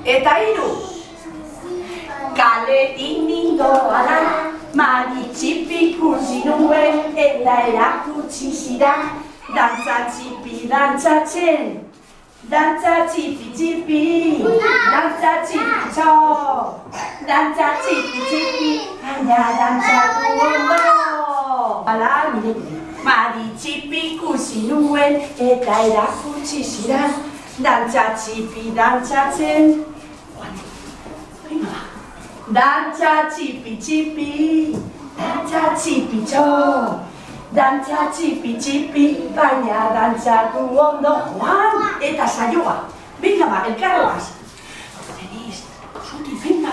eta hiru. Kaletik nindoala, mari txipi ikusi nuen, eta erakutsi zidan, dantza txipi dantzatzen. Dantza txipi txipi, dantza txipi txo, dantza txipi txipi, baina dantzatu ondo. Hala, mire, mari txipi ikusi nuen, eta erakutsi zidan, dantza txipi dantzatzen. Dantza txipi txipi, dantza txipi txo, dantza txipi txipi, baina dantzatu ondo. Juan, eta saioa. Venga ba, elkarroaz. Feliz, zuti, venga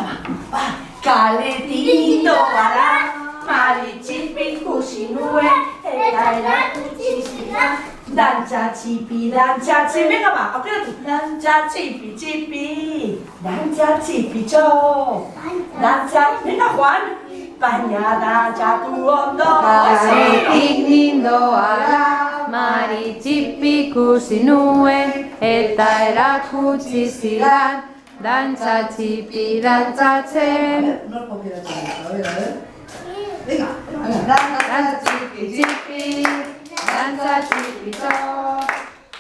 ba. Kaletik doala, mari txipi ikusi nuen, eta erakutsi zidan, dantza txipi dantzatzen. Venga ba, aukeratu. Dantza txipi txipi, dantza txipi txo, dantza, venga Juan, baina dantzatu ondo. Kaletik nindoala, mari txipi ikusi nuen, eta erakutsi zidan, dantza txipi dantzatzen. Dantza txipi txipi, dantza txipi txo,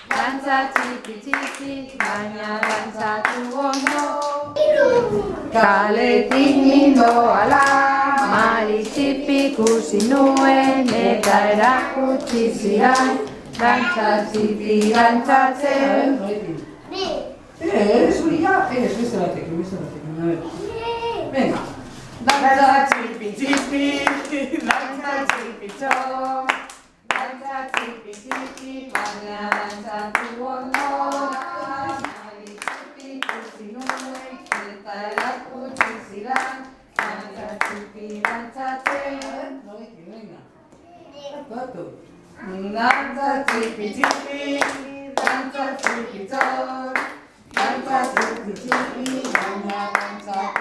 dantza txipi txipi, baina dantzatu ondo. Kaletik nindoala, mari txipi ikusi nuen, eta erakutsi zidan, dantza txipi dantzatzen. Zuria, beste batek, venga. Dantza txipi txipi, dantza txipi txo, Dantza txipi txipi, baina dantzatu ondo. Mari txipi ikusi nuen, eta erakutsi zidan, dantza txipi dantzatzen. Dantza txipi txipi, dantza txipi txo, dantza txipi txipi, baina dantzatu